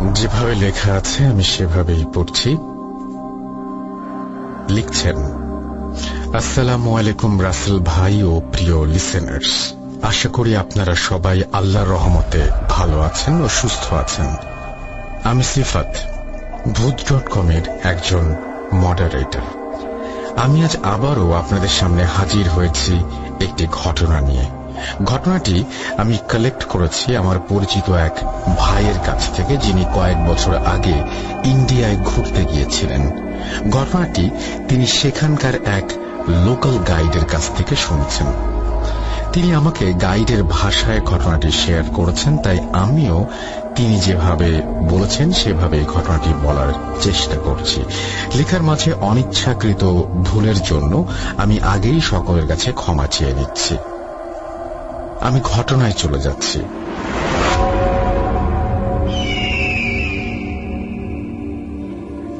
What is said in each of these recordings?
যেভাবে লেখা আছে আমি সেভাবেই পড়ছি। লিখছেন, আসসালামু আলাইকুম রাসেল ভাই ও প্রিয় লিসেনার্স, আশা করি আপনারা সবাই আল্লাহর রহমতে ভালো আছেন ও সুস্থ আছেন। আমি সিফাত, ভূত.com এর একজন মডারেটর। আমি আজ আবারও আপনাদের সামনে হাজির হয়েছি একটি ঘটনা নিয়ে। ঘটনাটি আমি কালেক্ট করেছি আমার পরিচিত এক ভাইয়ের কাছ থেকে, যিনি কয়েক বছর আগে ইন্ডিয়ায় ঘুরতে গিয়েছিলেন। ঘটনাটি তিনি সেখানকার এক লোকাল গাইডের কাছ থেকে শুনছেন। তিনি আমাকে গাইডের ভাষায় ঘটনাটি শেয়ার করেছেন, তাই আমিও তিনি যেভাবে বলেছেন সেভাবে ঘটনাটি বলার চেষ্টা করছি। লেখার মাঝে অনিচ্ছাকৃত ভুলের জন্য আমি আগেই সকলের কাছে ক্ষমা চেয়ে নিচ্ছি। আমি ঘটনায় চলে যাচ্ছি।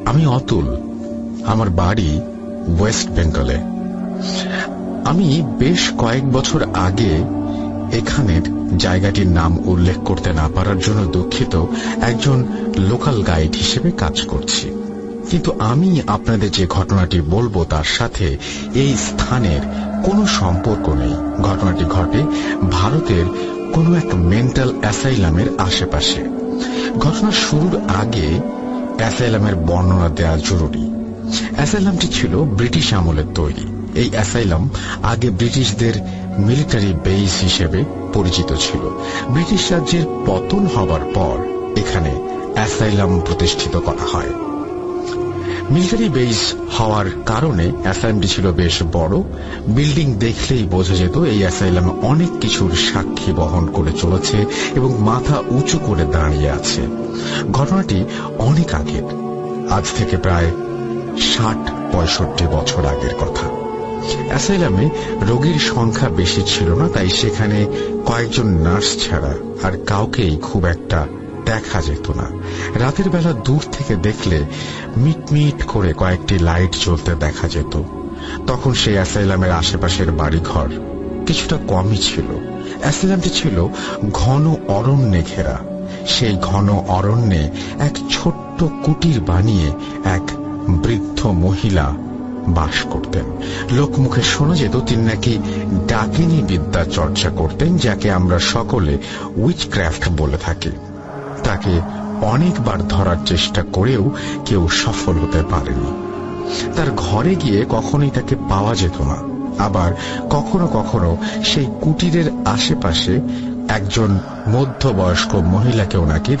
আমি অতুল, আমার বাড়ি ওয়েস্ট বেঙ্গলে। আমি বেশ কয়েক বছর আগে এখানের জায়গাটির নাম উল্লেখ করতে না পারার জন্য দুঃখিত, একজন লোকাল গাইড হিসেবে কাজ করছি। কিন্তু আমি আপনাদের যে ঘটনাটি বলবো তার সাথে এই স্থানের কোনো সম্পর্ক নেই। ঘটনাটি ঘটে ভারতের কোনো এক মেন্টাল অ্যাসাইলামের আশেপাশে। ঘটনার শুরুর আগে অ্যাসাইলামের বর্ণনা দেওয়া জরুরি। অ্যাসাইলামটি ছিল ব্রিটিশ আমলের তৈরি। এই অ্যাসাইলাম আগে ব্রিটিশদের মিলিটারি বেস হিসেবে পরিচিত ছিল। ব্রিটিশ রাজ্যের পতন হবার পর এখানে অ্যাসাইলাম প্রতিষ্ঠিত করা হয়। মিলিটারি বেস হওয়ার কারণে অ্যাসাইলামটি ছিল বেশ বড়। বিল্ডিং দেখলেই বোঝা যেত এই অ্যাসাইলাম অনেক কিছুর সাক্ষী বহন করে চলেছে এবং মাথা উঁচু করে দাঁড়িয়ে আছে। ঘটনাটি অনেক আগের, আজ থেকে প্রায় ৬০-৬৫ বছর আগের কথা। অ্যাসাইলামে রোগীর সংখ্যা বেশি ছিল না, তাই সেখানে কয়েকজন নার্স ছাড়া আর কাউকেই খুব একটা দেখা যেত না। রাতের বেলা দূর থেকে দেখলে মিটমিট করে কয়েকটি লাইট জ্বলতে দেখা যেত। তখন সেই অ্যাসাইলামের আশেপাশের বাড়িঘর কিছুটা কমই ছিল। অ্যাসাইলামটি ছিল ঘন অরণ্যে ঘেরা। সেই ঘন অরণ্যে এক ছোট্ট কুটির বানিয়ে এক বৃদ্ধ মহিলা বাস করতেন। লোকমুখে শোনা যেত তিনি নাকি ডাকিনী বিদ্যা চর্চা করতেন, যাকে আমরা সকলে উইচক্রাফট বলে থাকি। তাকে অনেকবার ধরার চেষ্টা করেও কেউ সফল হতে পারেনি। তার ঘরে গিয়ে কখনোই তাকে পাওয়া যেত না। আবার কখনো কখনো সেই কুটিরের আশেপাশে একজন মধ্যবয়স্ক মহিলাকেও নাকি